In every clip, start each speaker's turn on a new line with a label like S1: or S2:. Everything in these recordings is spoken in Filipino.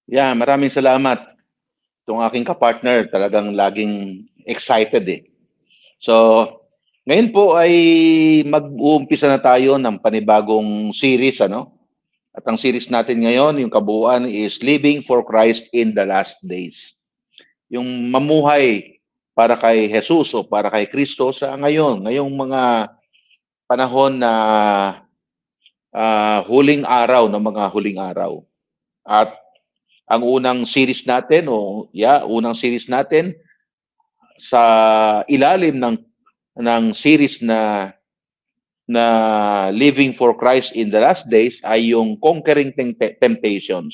S1: Yeah, maraming salamat. Itong aking kapartner talagang laging excited eh. So, ngayon po ay mag-uumpisa na tayo ng panibagong series, ano? At ang series natin ngayon, yung kabuuan is Living for Christ in the Last Days. Yung mamuhay para kay Jesus o para kay Kristo sa ngayon, ngayong mga panahon na huling araw ng mga huling araw. At ang unang series natin unang series natin sa ilalim ng series na Living for Christ in the Last Days ay yung Conquering Temptations.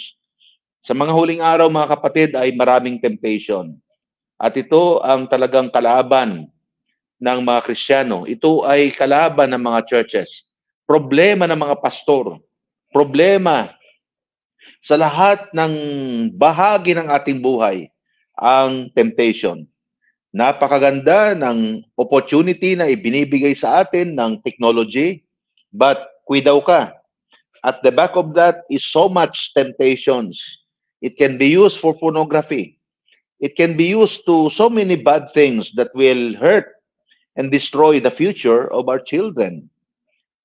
S1: Sa mga huling araw, mga kapatid, ay maraming temptation. At ito ang talagang kalaban ng mga Kristiyano. Ito ay kalaban ng mga churches. Problema ng mga pastor. Problema sa lahat ng bahagi ng ating buhay ang temptation. Napakaganda ng opportunity na ibinibigay sa atin ng technology, but kuidaw ka. At the back of that is so much temptations. It can be used for pornography. It can be used to so many bad things that will hurt and destroy the future of our children.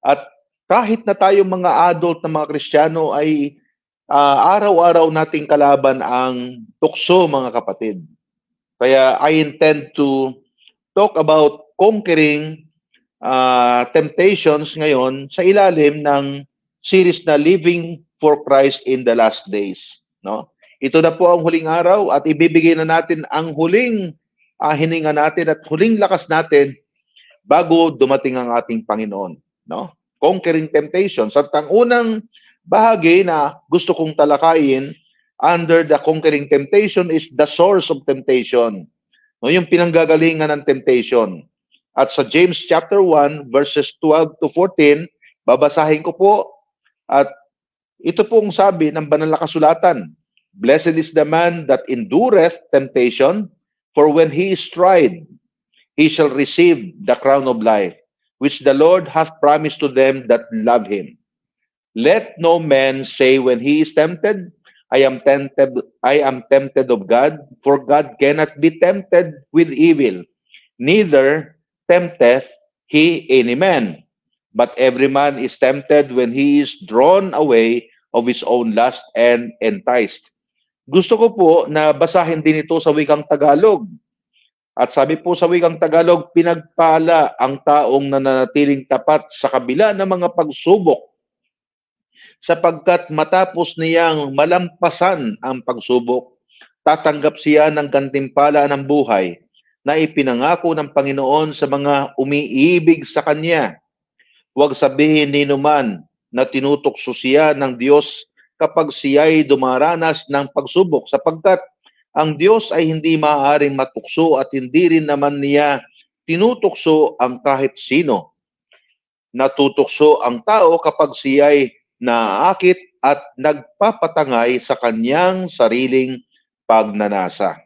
S1: At kahit na tayo mga adult na mga Kristiyano ay araw-araw nating kalaban ang tukso, mga kapatid. Kaya I intend to talk about conquering temptations ngayon sa ilalim ng series na Living for Christ in the Last Days. No? Ito na po ang huling araw at ibibigay na natin ang huling hininga natin at huling lakas natin bago dumating ang ating Panginoon. No? Conquering temptations. At ang unang bahagi na gusto kong talakayin under the conquering temptation is the source of temptation. No, yung pinanggagalingan ng temptation. At sa James chapter 1 verses 12 to 14, babasahin ko po at ito pong sabi ng banal na kasulatan. Blessed is the man that endureth temptation, for when he is tried, he shall receive the crown of life, which the Lord hath promised to them that love him. Let no man say when he is tempted, I am tempted of God, for God cannot be tempted with evil, neither tempteth he any man. But every man is tempted when he is drawn away of his own lust and enticed. Gusto ko po na basahin din ito sa wikang Tagalog. At sabi po sa wikang Tagalog, pinagpala ang taong nananatiling tapat sa kabila ng mga pagsubok, sapagkat matapos niyang malampasan ang pagsubok, tatanggap siya ng gantimpala ng buhay na ipinangako ng Panginoon sa mga umiibig sa Kanya. Huwag sabihin ni numan na tinutokso siya ng Diyos kapag siya'y dumaranas ng pagsubok, sapagkat ang Diyos ay hindi maaaring matukso at hindi rin naman niya tinutokso ang kahit sino. Natutokso ang tao kapag siya'y naaakit at nagpapatangay sa kanyang sariling pagnanasa.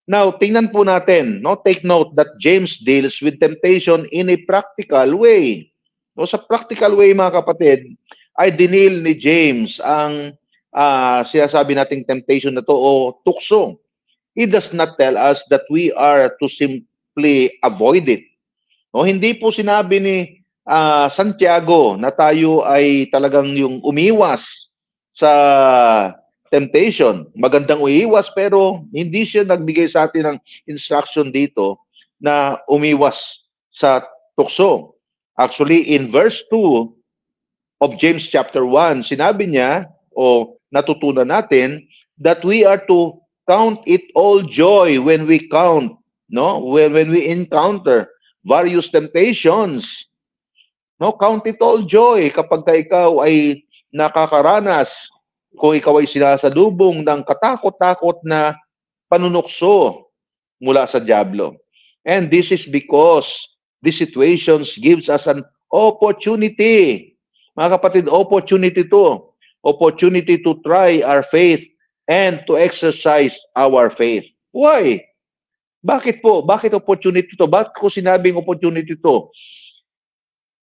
S1: Now, tingnan po natin, no? Take note that James deals with temptation in a practical way. No, sa practical way, mga kapatid, ay dinil ni James ang sinasabi nating temptation na to o tukso. He does not tell us that we are to simply avoid it. No, hindi po sinabi ni Santiago na tayo ay talagang yung umiwas sa temptation. Magandang umiwas pero hindi siya nagbigay sa atin ng instruction dito na umiwas sa tukso. Actually, in verse 2 of James chapter 1, sinabi niya o natutunan natin that we are to count it all joy when we when we encounter various temptations. No, count it all joy kapag ikaw ay nakakaranas, kung ikaw ay sinasalubong ng katakot-takot na panunukso mula sa dyablo. And this is because these situations gives us an opportunity. Mga kapatid, opportunity to. Opportunity to try our faith and to exercise our faith. Why? Bakit po? Bakit opportunity to? Bakit ko sinabing opportunity to?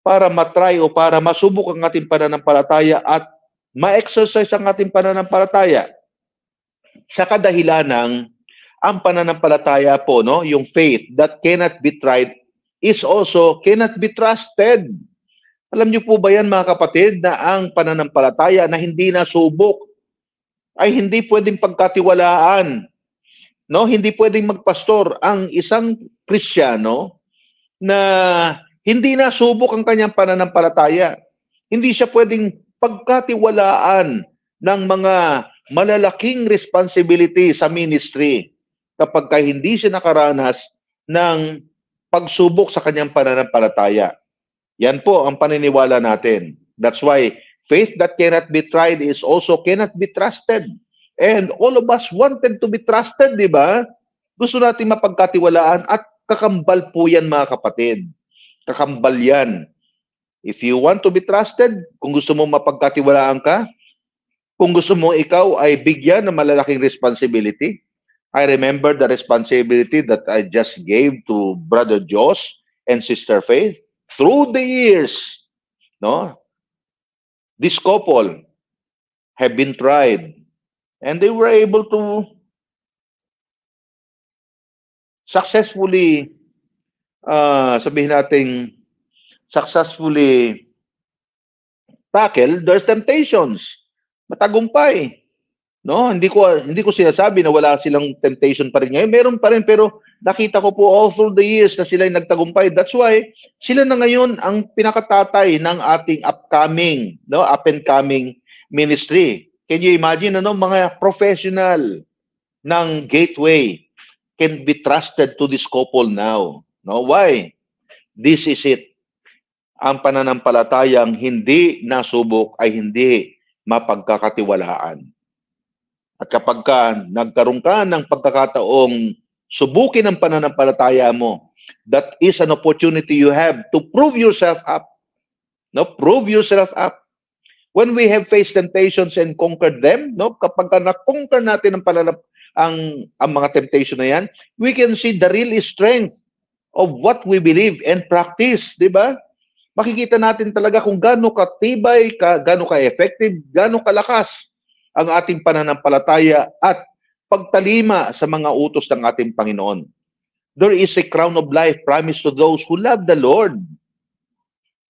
S1: Para matry o para masubok ang ating pananampalataya at ma-exercise ang ating pananampalataya. sa kadahilan ng ang pananampalataya po, no, yung faith that cannot be tried is also cannot be trusted. Alam niyo po ba yan, mga kapatid, na ang pananampalataya na hindi nasubok ay hindi pwedeng pagkatiwalaan. No, hindi pwedeng magpastor ang isang Kristiyano na hindi nasubok ang kanyang pananampalataya. Hindi siya pwedeng pagkatiwalaan ng mga malalaking responsibility sa ministry kapag hindi siya nakaranas ng pagsubok sa kanyang pananampalataya. Yan po ang paniniwala natin. That's why faith that cannot be tried is also cannot be trusted. And all of us wanted to be trusted, di ba? Gusto natin mapagkatiwalaan at kakambal po yan, mga kapatid. Kakambal yan. If you want to be trusted, kung gusto mo mapagkatiwalaan ka, kung gusto mo ikaw ay bigyan ng malalaking responsibility, I remember the responsibility that I just gave to Brother Josh and Sister Faith through the years. No? This couple have been tried and they were able to successfully, sabihin natin, successfully tackle their temptations. Matagumpay. No, hindi ko sinasabi na wala silang temptation pa rin ngayon. Meron pa rin, pero nakita ko po all through the years na sila ay nagtagumpay. That's why sila na ngayon ang pinakatatay ng ating upcoming, no, up and coming ministry. Can you imagine, ano, mga professional ng Gateway can be trusted to this couple now. No, why? This is it. Ang pananampalatayang hindi nasubok ay hindi mapagkakatiwalaan. At kapag nagkaroon ka ng pagkakataong subukin ang pananampalataya mo, that is an opportunity you have to prove yourself up. No, prove yourself up. When we have faced temptations and conquered them, no, kapag na-conquer natin ang mga temptation na yan, we can see the real strength of what we believe and practice, di ba? Makikita natin talaga kung gaano katibay, gaano ka-effective, gaano kalakas ang ating pananampalataya at pagtalima sa mga utos ng ating Panginoon. There is a crown of life promised to those who love the Lord.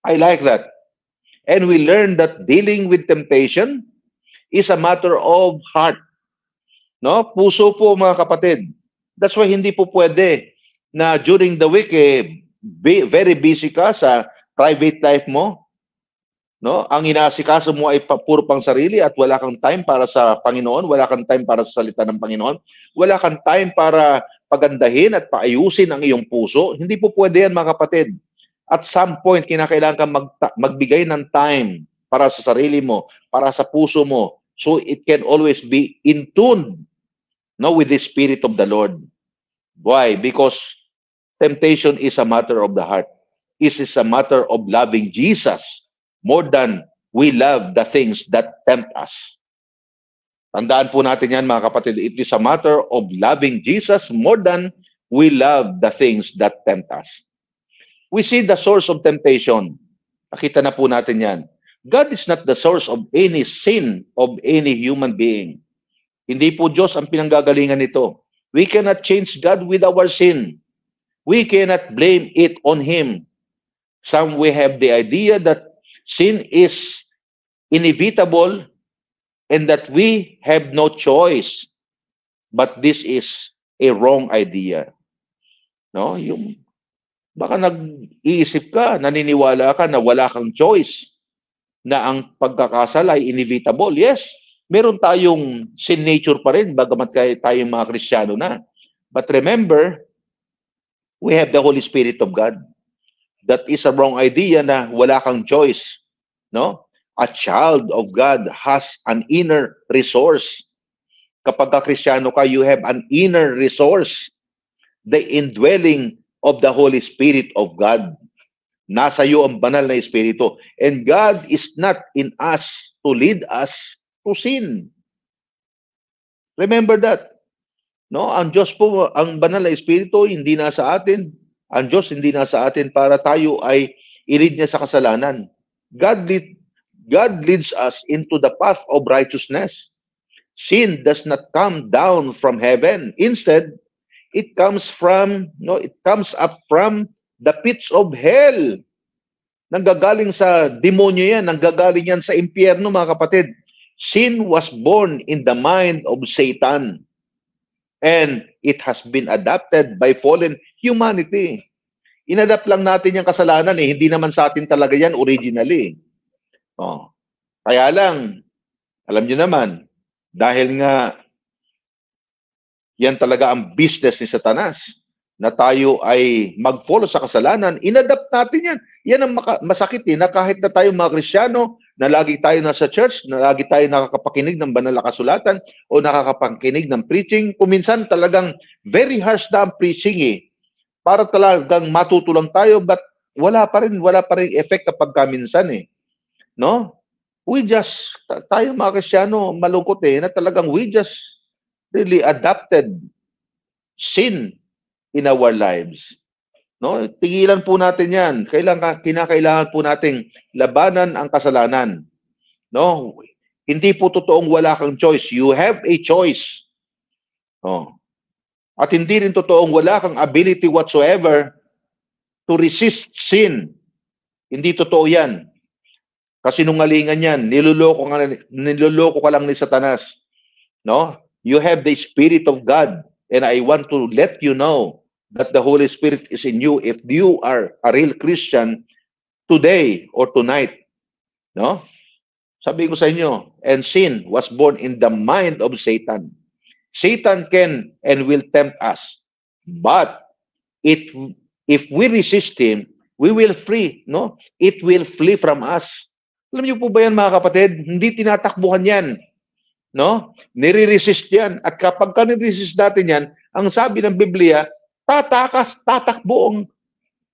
S1: I like that. And we learn that dealing with temptation is a matter of heart. No? Puso po, mga kapatid. That's why hindi po pwede na during the week, very busy ka sa private life mo. No? Ang inaasikaso mo ay puro pang sarili at wala kang time para sa Panginoon, wala kang time para sa salita ng Panginoon, wala kang time para pagandahin at paayusin ang iyong puso. Hindi po pwede yan, mga kapatid. At some point, kinakailangan kang magbigay ng time para sa sarili mo, para sa puso mo, so it can always be in tune, no, with the Spirit of the Lord. Why? Because temptation is a matter of the heart. It is a matter of loving Jesus more than we love the things that tempt us. Tandaan po natin yan, mga kapatid. It is a matter of loving Jesus more than we love the things that tempt us. We see the source of temptation. Nakita na po natin yan. God is not the source of any sin of any human being. Hindi po Diyos ang pinanggagalingan nito. We cannot change God with our sin. We cannot blame it on Him. Some we have the idea that sin is inevitable and that we have no choice. But this is a wrong idea. No? Baka nag-iisip ka, naniniwala ka na wala kang choice, na ang pagkakasala ay inevitable. Yes, meron tayong sin nature pa rin, bagamat tayong mga Kristiyano na. But remember, we have the Holy Spirit of God. That is a wrong idea na wala kang choice. No? A child of God has an inner resource. Kapag Kristiyano ka, you have an inner resource. The indwelling of the Holy Spirit of God. Nasa iyo ang banal na Espiritu. And God is not in us to lead us to sin. Remember that. No, ang Diyos po, ang banal na Espiritu, hindi nasa atin. Ang Diyos hindi nasa atin para tayo ay i-lead niya sa kasalanan. God leads us into the path of righteousness. Sin does not come down from heaven. Instead, it comes up from the pits of hell. Nanggagaling sa demonyo yan, nanggagaling yan sa impyerno, mga kapatid. Sin was born in the mind of Satan. And it has been adopted by fallen humanity. Inadapt lang natin yung kasalanan eh. Hindi naman sa atin talaga yan originally. Oh. Kaya lang, alam niyo naman, dahil nga yan talaga ang business ni Satanas, na tayo ay mag-follow sa kasalanan, inadapt natin yan. Yan ang masakit eh, na kahit na tayo mga Kristiyano, na lagi tayo nasa church, na lagi tayo nakakapakinig ng banal na kasulatan, o nakakapakinig ng preaching, kuminsan talagang very harsh na ang preaching eh. Para talagang matutulang tayo, but wala pa rin effect kapag kaminsan eh. No? Tayo mga Kristiyano, malungkot eh, na talagang we just really adopted sin in our lives. No? Tigilan po natin yan. Kinakailangan po nating labanan ang kasalanan. No? Hindi po totoong wala kang choice. You have a choice. No? At hindi rin totoong wala kang ability whatsoever to resist sin. Hindi totoo yan. Kasinungalingan yan. Niloloko ka lang ni Satanas. No? You have the Spirit of God. And I want to let you know that the Holy Spirit is in you if you are a real Christian today or tonight. No? Sabi ko sa inyo, and sin was born in the mind of Satan. Satan can and will tempt us. But if we resist him, we will flee. No? It will flee from us. Alam niyo po ba yan, mga kapatid? Hindi tinatakbuhan yan. No? Nire-resist yan. At kapag nire-resist natin yan, ang sabi ng Biblia, tatakbo ang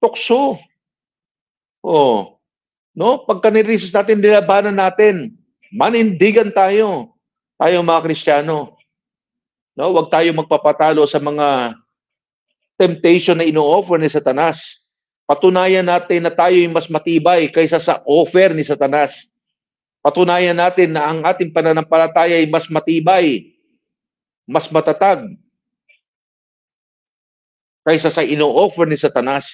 S1: tukso. Oh. No? Pagka nire-resist natin, nilabanan natin. Manindigan tayo. Tayo mga Kristiyano. No? Huwag tayo magpapatalo sa mga temptation na ino-offer ni Satanas. Patunayan natin na tayo ay mas matibay kaysa sa offer ni Satanas. Patunayan natin na ang ating pananampalataya ay mas matibay, mas matatag kaysa sa ino-offer ni Satanas.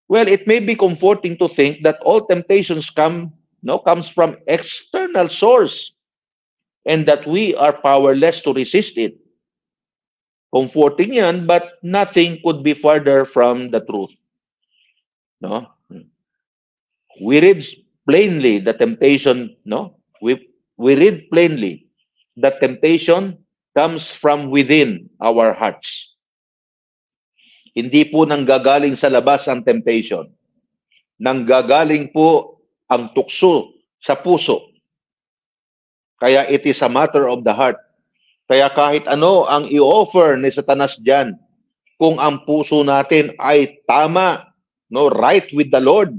S1: Well, it may be comforting to think that all temptations comes from external source and that we are powerless to resist it. Comforting yan, but nothing could be further from the truth. No? We read plainly the temptation, we read plainly that temptation comes from within our hearts. Hindi po nanggagaling sa labas ang temptation. Nanggagaling po ang tukso sa puso. Kaya it is a matter of the heart. Kaya kahit ano ang i-offer ni Satanas diyan, kung ang puso natin ay tama, right with the Lord,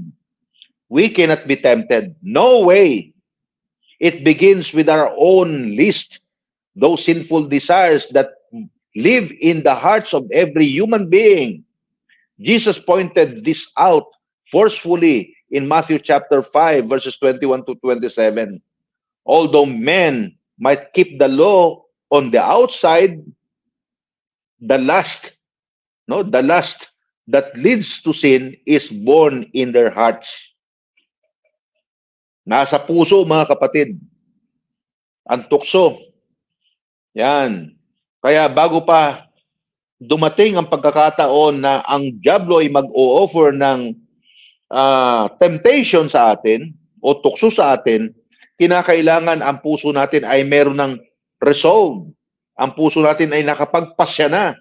S1: we cannot be tempted. No way. It begins with our own list, those sinful desires that live in the hearts of every human being. Jesus pointed this out forcefully in Matthew chapter 5, verses 21 to 27. Although men might keep the law on the outside, the lust that leads to sin is born in their hearts. Nasa puso, mga kapatid. Ang tukso. Yan. Kaya bago pa dumating ang pagkakataon na ang diablo ay mag-o-offer ng temptation sa atin o tukso sa atin, kinakailangan ang puso natin ay meron ng resolve. Ang puso natin ay nakapagpasya na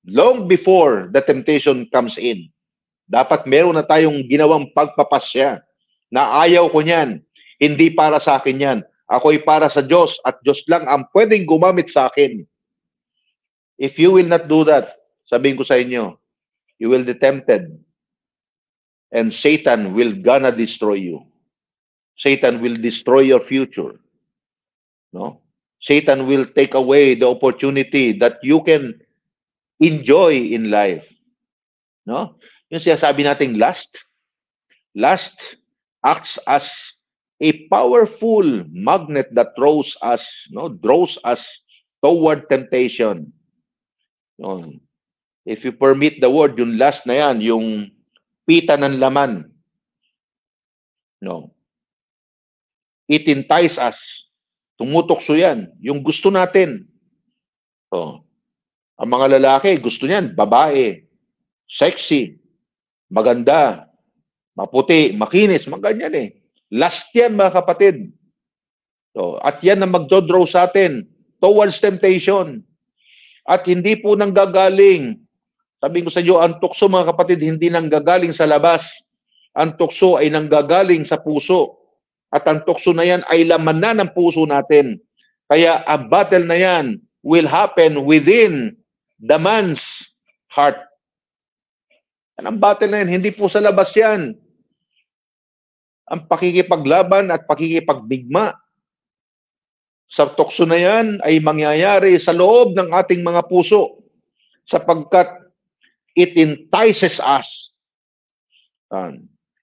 S1: long before the temptation comes in. Dapat meron na tayong ginawang pagpapasya na ayaw ko niyan. Hindi para sa akin yan. Ako'y para sa Diyos at Diyos lang ang pwedeng gumamit sa akin. If you will not do that, sabihin ko sa inyo, you will be tempted and Satan will gonna destroy you. Satan will destroy your future. No? Satan will take away the opportunity that you can enjoy in life. No? Yung sinasabi nating lust acts as a powerful magnet that draws us toward temptation. No? If you permit the word, yung last na yan, yung pita ng laman. No? It entices us. Tumutokso yan. Yung gusto natin. Oh. Ang mga lalaki, gusto niyan, babae, sexy, maganda, maputi, makinis, mga ganyan eh. Last yan, mga kapatid. So, at yan ang magdodraw sa atin towards temptation. At hindi po nanggagaling. Sabi ko sa inyo, ang tukso, mga kapatid, hindi nanggagaling sa labas. Ang tukso ay nanggagaling sa puso. At ang tukso na yan ay laman na ng puso natin. Kaya ang battle na yan will happen within the man's heart. Ang battle na yan, hindi po sa labas yan. Ang pakikipaglaban at pakikipagbigma sa tukso na yan ay mangyayari sa loob ng ating mga puso sapagkat it entices us.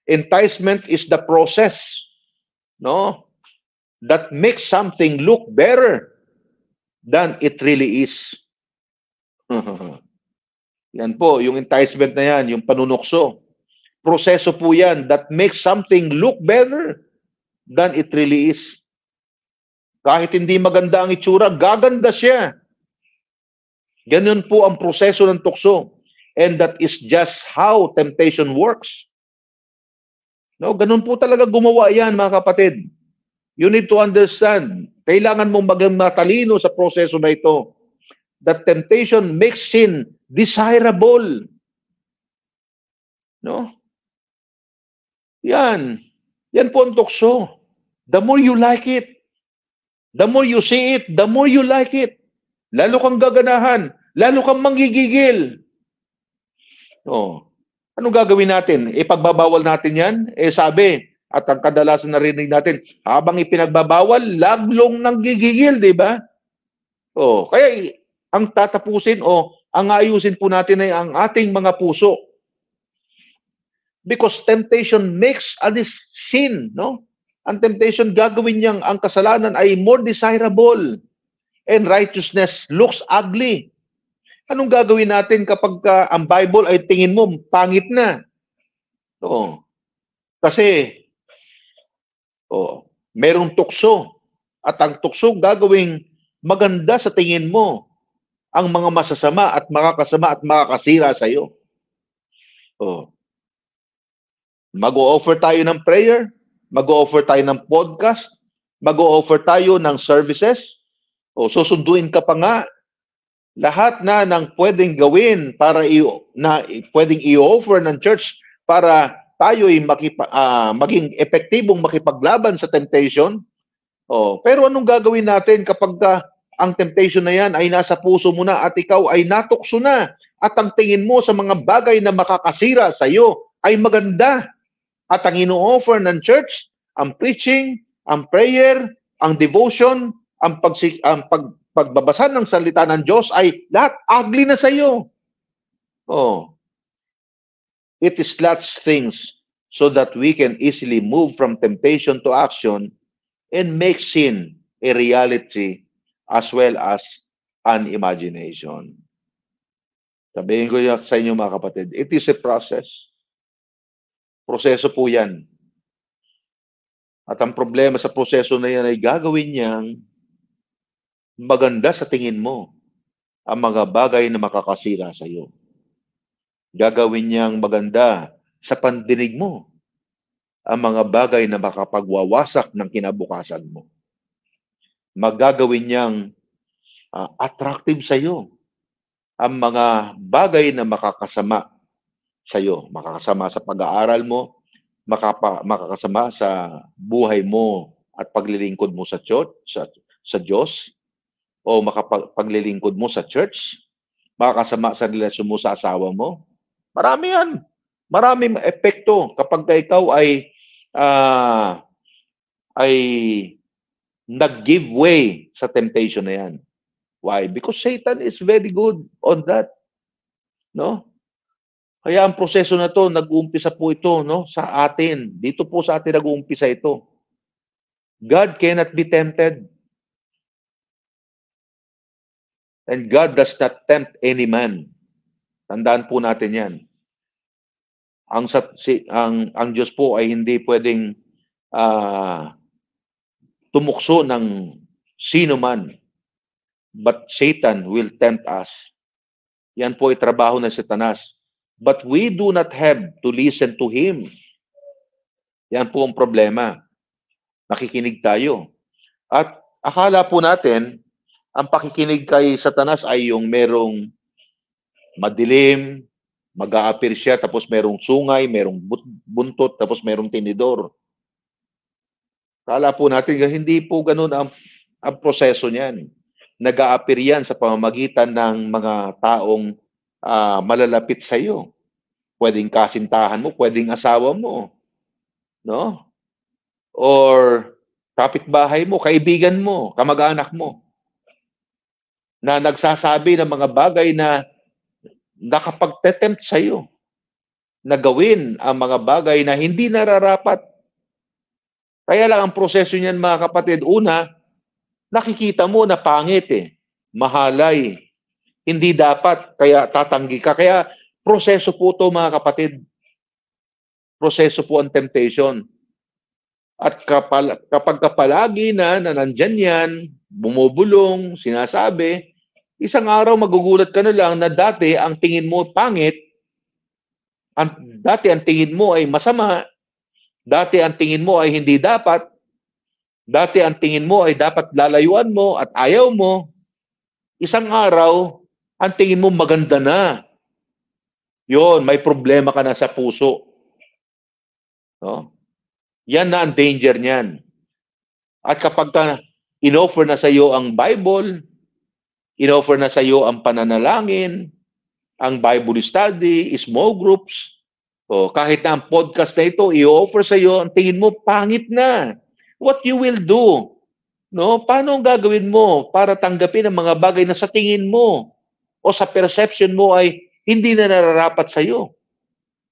S1: Enticement is the process, no, that makes something look better than it really is. Yan po, yung enticement na yan, yung panunukso. Proseso po yan that makes something look better than it really is. Kahit hindi maganda ang itsura, gaganda siya. Ganun po ang proseso ng tukso. And that is just how temptation works. No, ganun po talaga gumawa yan, mga kapatid. You need to understand. Kailangan mong maging matalino sa proseso na ito. That temptation makes sin desirable. No? Yan. Yan po ang tukso. The more you like it, the more you see it, the more you like it. Lalo kang gaganahan, lalo kang manggigigil. Oh. Anong gagawin natin? Ipagbabawal natin yan? Sabi, at ang kadalasan narinig natin, habang ipinagbabawal, lalong nanggigigil, di ba? Oh, kaya ang tatapusin o ang ayusin po natin ay ang ating mga puso. Because temptation makes a sin, no? Ang temptation, gagawin niyang ang kasalanan ay more desirable and righteousness looks ugly. Anong gagawin natin kapag ang Bible ay tingin mo pangit na? Oo. Kasi merong tukso at ang tukso gagawing maganda sa tingin mo ang mga masasama at makakasama at makakasira sa iyo. Mag-o-offer tayo ng prayer, mag-o-offer tayo ng podcast, mag-o-offer tayo ng services, susunduin ka pa nga. Lahat na ng pwedeng gawin para pwedeng i-offer ng church para tayo ay maging epektibong makipaglaban sa temptation. Pero anong gagawin natin kapag ang temptation na yan ay nasa puso mo na at ikaw ay natukso na at ang tingin mo sa mga bagay na makakasira sa iyo ay maganda at ang ino-offer ng church, ang preaching, ang prayer, ang devotion, ang pagbabasa ng salita ng Diyos ay lahat ugly na sa iyo. It is such things so that we can easily move from temptation to action and make sin a reality as well as an imagination. Sabihin ko sa inyo, mga kapatid, it is a process. Proseso po yan. At ang problema sa proseso na yan ay gagawin niyang maganda sa tingin mo ang mga bagay na makakasira sa iyo. Gagawin niyang maganda sa pandinig mo ang mga bagay na makapagwawasak ng kinabukasan mo. Magagawin niyang attractive sa iyo ang mga bagay na makakasama sa iyo. Makakasama sa pag-aaral mo, makakasama sa buhay mo at paglilingkod mo sa Diyos, o makapaglilingkod mo sa church, makakasama sa relasyon mo sa asawa mo. Marami yan. Maraming epekto kapag ikaw ay nag-give way sa temptation na yan. Why? Because Satan is very good on that. No? Kaya ang proseso na to, nag-uumpisa po ito, no, sa atin. Dito po sa atin nag-uumpisa ito. God cannot be tempted. And God does not tempt any man. Tandaan po natin yan. Ang Diyos po ay hindi pwedeng tumukso ng sino man. But Satan will tempt us. Yan po ay trabaho ng Satanas. But we do not have to listen to him. Yan po ang problema. Nakikinig tayo. At akala po natin, ang pakikinig kay Satanas ay yung merong madilim, mag-a-appear siya, tapos merong sungay, merong buntot, tapos merong tinidor. Akala po natin, hindi po ganun ang proseso niyan. Nag-a-appear yan sa pamamagitan ng mga taong malalapit sa iyo. Pwedeng kasintahan mo, pwedeng asawa mo, no? Or kapitbahay mo, kaibigan mo, kamag-anak mo, na nagsasabi ng mga bagay na nakapagtetempt sa iyo na gawin ang mga bagay na hindi nararapat. Kaya lang ang proseso niyan, mga kapatid, una, nakikita mo na pangit mahalay, hindi dapat, kaya tatanggi ka. Kaya proseso po ito, mga kapatid. Proseso po ang temptation. At kapag palagi na nandyan yan, bumubulong, sinasabi, isang araw magugulat ka na lang na dati ang tingin mo pangit, dati ang tingin mo ay masama, dati ang tingin mo ay hindi dapat, dati ang tingin mo ay dapat lalayuan mo at ayaw mo, isang araw, ang tingin mo maganda na. Yon, may problema ka na sa puso. No? Yan na ang danger niyan. At kapag in-offer na sa iyo ang Bible, in-offer na sa iyo ang pananalangin, ang Bible study, small groups, kahit na ang podcast na ito, i-offer sa iyo, ang tingin mo, pangit na. What you will do? No? Paano ang gagawin mo para tanggapin ang mga bagay na sa tingin mo o sa perception mo ay hindi na nararapat sa iyo?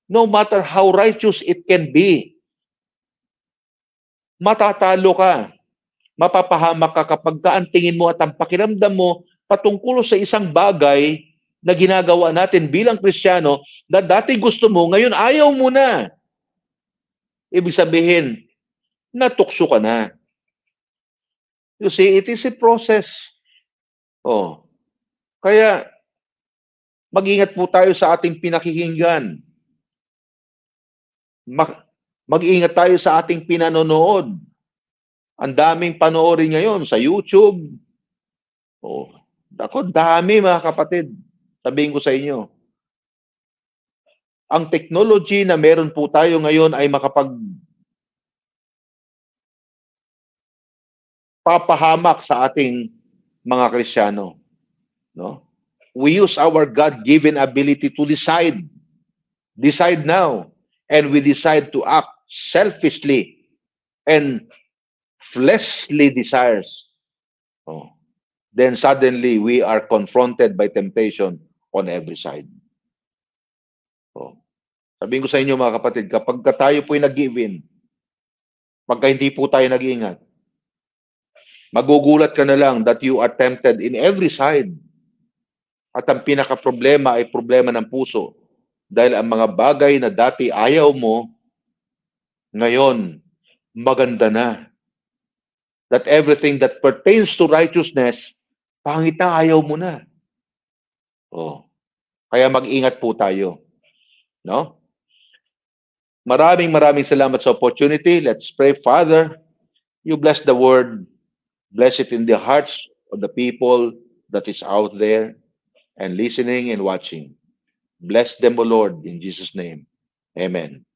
S1: No matter how righteous it can be, matatalo ka. Mapapahamak ka kapag ang tingin mo at ang pakiramdam mo patungkol sa isang bagay na ginagawa natin bilang Kristiyano na dati gusto mo, ngayon ayaw mo na. Ibig sabihin, natukso ka na. You see, it is a process. Kaya, mag-ingat po tayo sa ating pinakikinggan. Mag-ingat tayo sa ating pinanonood. Ang daming panoorin ngayon sa YouTube. Ako, dami mga kapatid. Sabihin ko sa inyo. Ang technology na meron po tayo ngayon ay papahamak sa ating mga Kristiyano. No? We use our God-given ability to decide. Decide now. And we decide to act selfishly and fleshly desires. Then suddenly we are confronted by temptation on every side. Sabihin ko sa inyo mga kapatid, kapag tayo po'y nag-give in, pagka hindi po tayo nag-iingat, magugulat ka na lang that you are tempted in every side. At ang pinaka-problema ay problema ng puso. Dahil ang mga bagay na dati ayaw mo, ngayon, maganda na. That everything that pertains to righteousness, pangit na, ayaw mo na. Kaya mag-ingat po tayo. No? Maraming salamat sa opportunity. Let's pray. Father, you bless the word. Bless it in the hearts of the people that is out there and listening and watching. Bless them, O Lord, in Jesus' name. Amen.